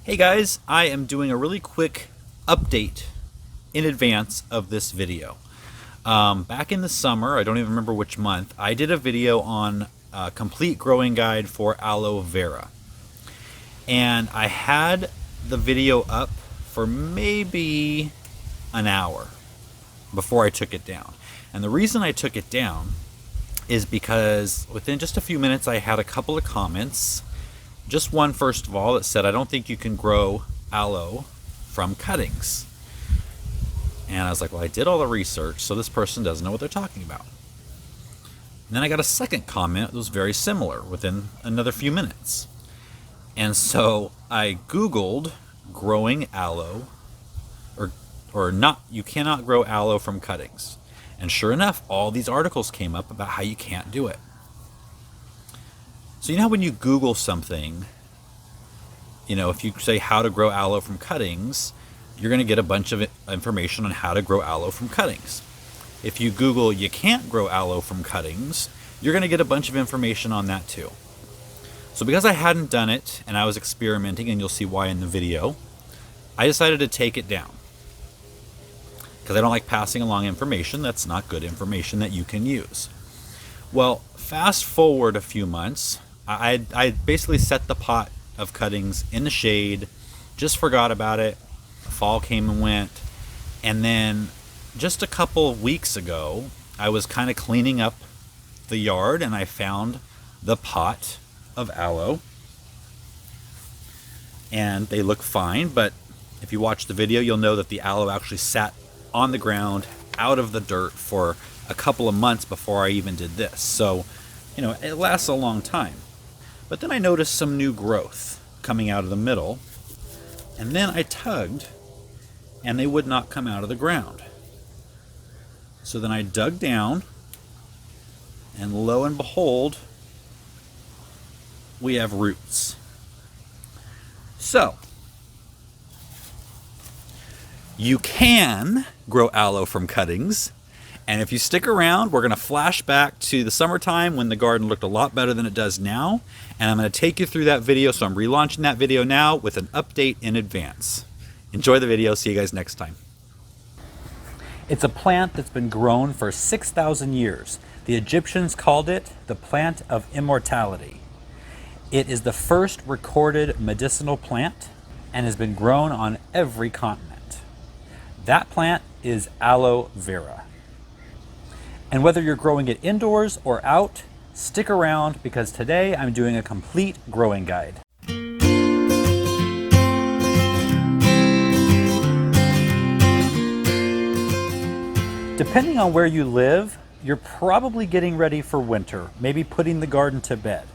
Hey guys, I am doing a really quick update in advance of this video. Back in the summer, I don't even remember which month, I did a video on a complete growing guide for aloe vera. And I had the video up for maybe an hour before I took it down. And the reason I took it down is because within just a few minutes I had a couple of comments. Just one, first of all, that said, I don't think you can grow aloe from cuttings. And I was like, well, I did all the research, so this person doesn't know what they're talking about. And then I got a second comment that was very similar within another few minutes. And so I Googled growing aloe, or not, you cannot grow aloe from cuttings. And sure enough, all these articles came up about how you can't do it. So you know how when you Google something, if you say how to grow aloe from cuttings, you're going to get a bunch of information on how to grow aloe from cuttings. If you Google you can't grow aloe from cuttings, you're going to get a bunch of information on that too. So because I hadn't done it and I was experimenting, and you'll see why in the video, I decided to take it down. Because I don't like passing along information that's not good information that you can use. Well, fast forward a few months, I basically set the pot of cuttings in the shade, just forgot about it. Fall came and went. And then just a couple of weeks ago, I was kind of cleaning up the yard and I found the pot of aloe. And they look fine, but if you watch the video, you'll know that the aloe actually sat on the ground out of the dirt for a couple of months before I even did this. So, it lasts a long time. But then I noticed some new growth coming out of the middle, and then I tugged and they would not come out of the ground. So then I dug down, and lo and behold, we have roots. So you can grow aloe from cuttings. And if you stick around, we're going to flash back to the summertime when the garden looked a lot better than it does now. And I'm going to take you through that video. So I'm relaunching that video now with an update in advance. Enjoy the video. See you guys next time. It's a plant that's been grown for 6,000 years. The Egyptians called it the plant of immortality. It is the first recorded medicinal plant and has been grown on every continent. That plant is aloe vera. And whether you're growing it indoors or out, stick around because today I'm doing a complete growing guide. Depending on where you live, you're probably getting ready for winter, maybe putting the garden to bed.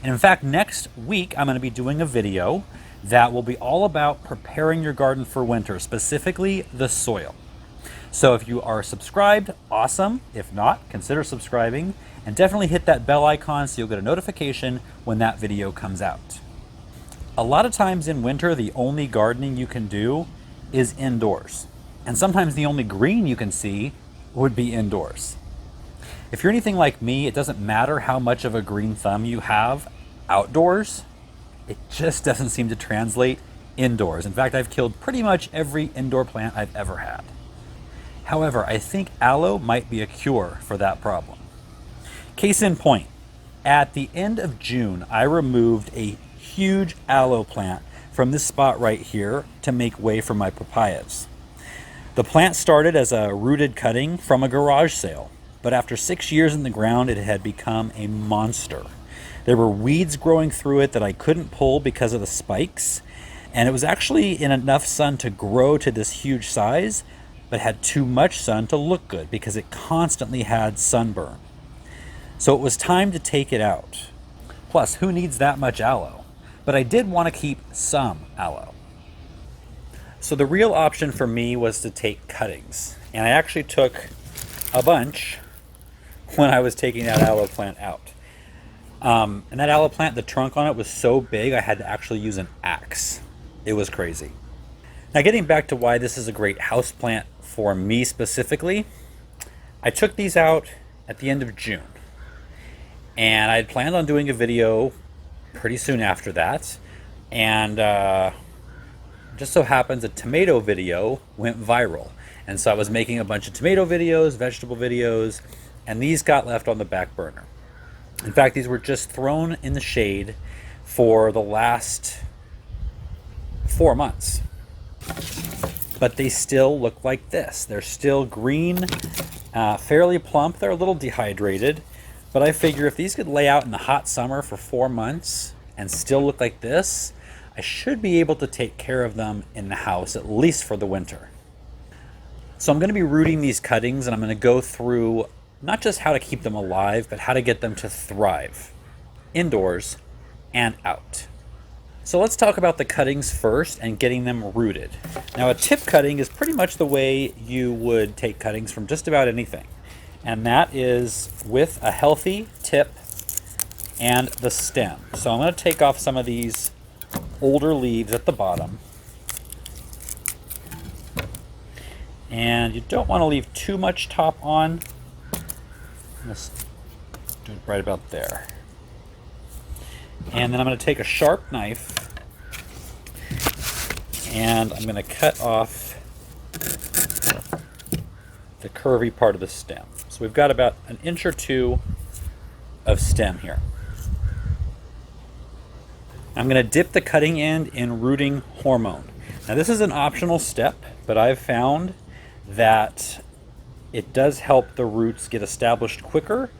And in fact, next week I'm going to be doing a video that will be all about preparing your garden for winter, specifically the soil. So if you are subscribed, awesome. If not, consider subscribing and definitely hit that bell icon so you'll get a notification when that video comes out. A lot of times in winter, the only gardening you can do is indoors. And sometimes the only green you can see would be indoors. If you're anything like me, it doesn't matter how much of a green thumb you have outdoors. It just doesn't seem to translate indoors. In fact, I've killed pretty much every indoor plant I've ever had. However, I think aloe might be a cure for that problem. Case in point, at the end of June, I removed a huge aloe plant from this spot right here to make way for my papayas. The plant started as a rooted cutting from a garage sale, but after 6 years in the ground, it had become a monster. There were weeds growing through it that I couldn't pull because of the spikes, and it was actually in enough sun to grow to this huge size, but had too much sun to look good because it constantly had sunburn. So it was time to take it out. Plus, who needs that much aloe? But I did want to keep some aloe. So the real option for me was to take cuttings. And I actually took a bunch when I was taking that aloe plant out. And that aloe plant, the trunk on it was so big I had to actually use an axe. It was crazy. Now getting back to why this is a great house plant for me specifically, I took these out at the end of June. And I had planned on doing a video pretty soon after that. And just so happens a tomato video went viral. And so I was making a bunch of tomato videos, vegetable videos, and these got left on the back burner. In fact, these were just thrown in the shade for the last 4 months. But they still look like this. They're still green, fairly plump. They're a little dehydrated, but I figure if these could lay out in the hot summer for 4 months and still look like this, I should be able to take care of them in the house, at least for the winter. So I'm going to be rooting these cuttings, and I'm going to go through not just how to keep them alive, but how to get them to thrive indoors and out. So let's talk about the cuttings first and getting them rooted. Now, a tip cutting is pretty much the way you would take cuttings from just about anything. And that is with a healthy tip and the stem. So I'm going to take off some of these older leaves at the bottom. And you don't want to leave too much top on. Let's do it right about there. And then I'm going to take a sharp knife and I'm going to cut off the curvy part of the stem. So we've got about 1 inch or 2 of stem here. I'm going to dip the cutting end in rooting hormone. Now this is an optional step, but I've found that it does help the roots get established quicker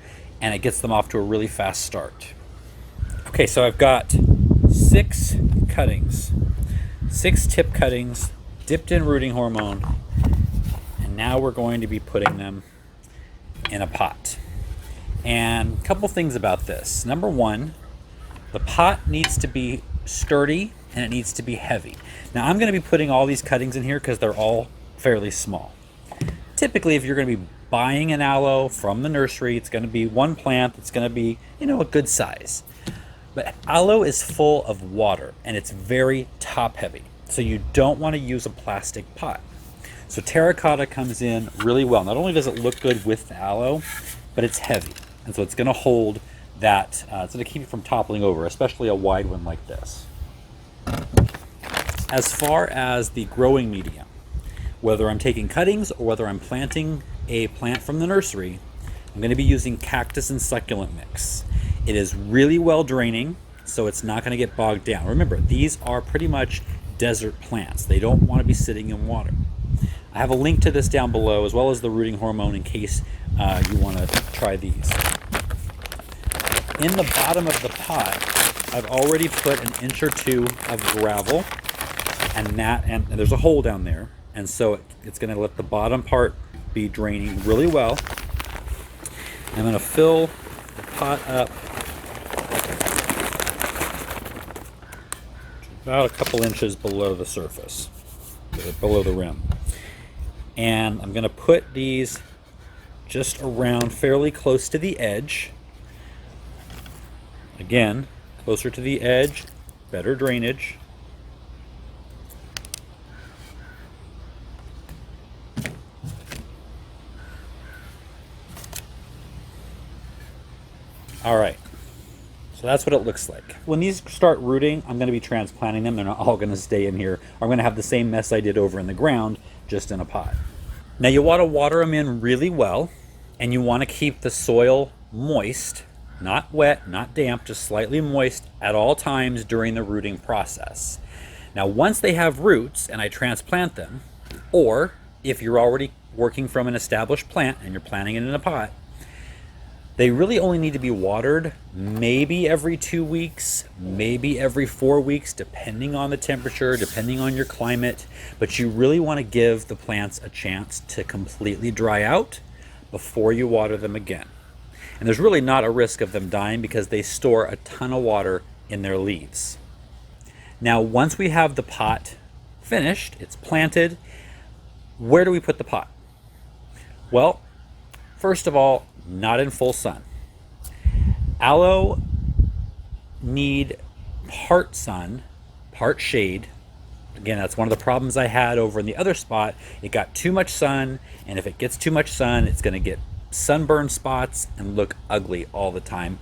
and it gets them off to a really fast start. Okay, so I've got 6 cuttings, 6 tip cuttings dipped in rooting hormone, and now we're going to be putting them in a pot. And a couple things about this. Number one, the pot needs to be sturdy and it needs to be heavy. Now I'm going to be putting all these cuttings in here because they're all fairly small. Typically, if you're going to be buying an aloe from the nursery, it's going to be one plant that's going to be, a good size. But aloe is full of water and it's very top heavy. So you don't want to use a plastic pot. So terracotta comes in really well. Not only does it look good with the aloe, but it's heavy. And so it's going to hold that, it's going to keep it from toppling over, especially a wide one like this. As far as the growing medium, whether I'm taking cuttings or whether I'm planting a plant from the nursery, I'm going to be using cactus and succulent mix. It is really well draining, so it's not going to get bogged down. Remember, these are pretty much desert plants. They don't want to be sitting in water. I have a link to this down below, as well as the rooting hormone in case you want to try these. In the bottom of the pot, I've already put 1 inch or 2 of gravel, and there's a hole down there, and so it's going to let the bottom part be draining really well. I'm going to fill the pot up about a couple inches below the surface, below the rim. And I'm going to put these just around fairly close to the edge. Again, closer to the edge, better drainage. All right, so that's what it looks like. When these start rooting, I'm going to be transplanting them. They're not all going to stay in here. I'm going to have the same mess I did over in the ground, just in a pot. Now you want to water them in really well, and you want to keep the soil moist, not wet, not damp, just slightly moist at all times during the rooting process. Now once they have roots and I transplant them, or if you're already working from an established plant and you're planting it in a pot, they really only need to be watered maybe every 2 weeks, maybe every 4 weeks, depending on the temperature, depending on your climate. But you really want to give the plants a chance to completely dry out before you water them again. And there's really not a risk of them dying because they store a ton of water in their leaves. Now, once we have the pot finished, it's planted, where do we put the pot? Well, first of all, not in full sun. Aloe need part sun, part shade. Again, that's one of the problems I had over in the other spot. It got too much sun, and if it gets too much sun, it's going to get sunburn spots and look ugly all the time.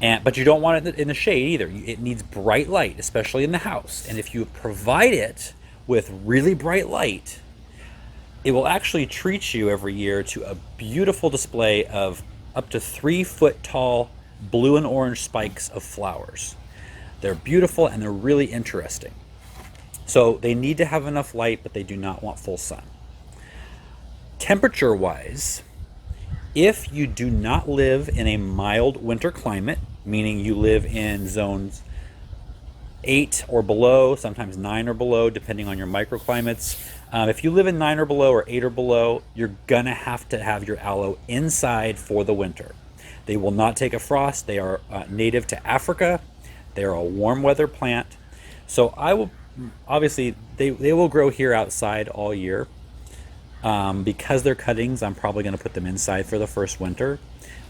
But you don't want it in the shade either. It needs bright light, especially in the house. And if you provide it with really bright light, it will actually treat you every year to a beautiful display of up to 3-foot tall blue and orange spikes of flowers. They're beautiful and they're really interesting. So they need to have enough light, but they do not want full sun. Temperature wise, if you do not live in a mild winter climate, meaning you live in zones 8 or below, sometimes 9 or below, depending on your microclimates. If you live in 9 or below or 8 or below, you're gonna have to have your aloe inside for the winter. They will not take a frost. They are native to Africa. They are a warm weather plant. So I will, obviously, they will grow here outside all year. Because they're cuttings, I'm probably gonna put them inside for the first winter.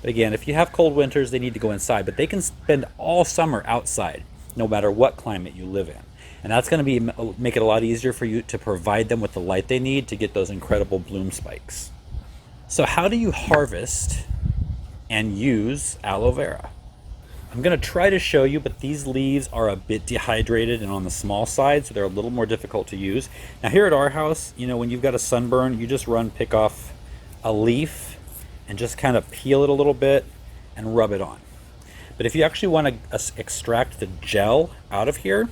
But again, if you have cold winters, they need to go inside, but they can spend all summer outside, no matter what climate you live in. And that's going to make it a lot easier for you to provide them with the light they need to get those incredible bloom spikes. So how do you harvest and use aloe vera? I'm going to try to show you, but these leaves are a bit dehydrated and on the small side, so they're a little more difficult to use. Now here at our house, you know, when you've got a sunburn, you just pick off a leaf and just kind of peel it a little bit and rub it on. But if you actually want to extract the gel out of here,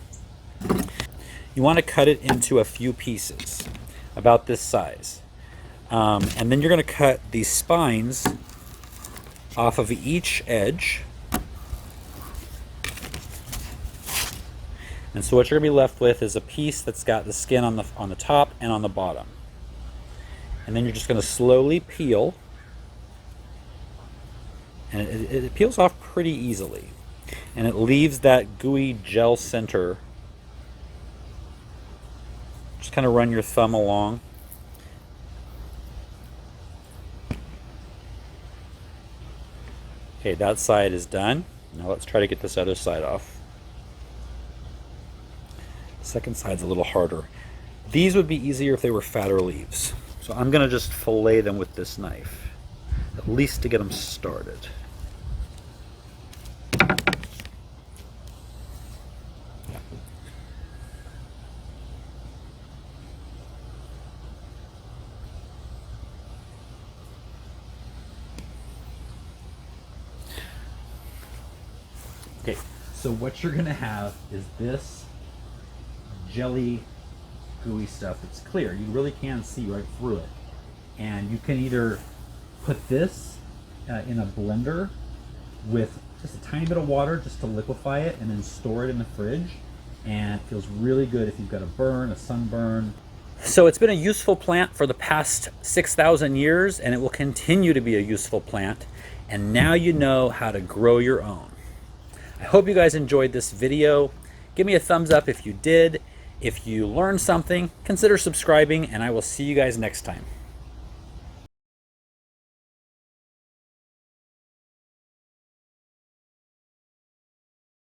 you want to cut it into a few pieces, about this size. And then you're going to cut these spines off of each edge. And so what you're going to be left with is a piece that's got the skin on the top and on the bottom. And then you're just going to slowly peel. And it peels off pretty easily. And it leaves that gooey gel center. Just kind of run your thumb along. Okay, that side is done. Now let's try to get this other side off. Second side's a little harder. These would be easier if they were fatter leaves. So I'm gonna just fillet them with this knife, at least to get them started. Okay, so what you're gonna have is this jelly gooey stuff that's clear. You really can see right through it. And you can either put this in a blender with just a tiny bit of water just to liquefy it and then store it in the fridge. And it feels really good if you've got a burn, a sunburn. So it's been a useful plant for the past 6,000 years, and it will continue to be a useful plant. And now you know how to grow your own. I hope you guys enjoyed this video. Give me a thumbs up if you did. If you learned something, consider subscribing, and I will see you guys next time.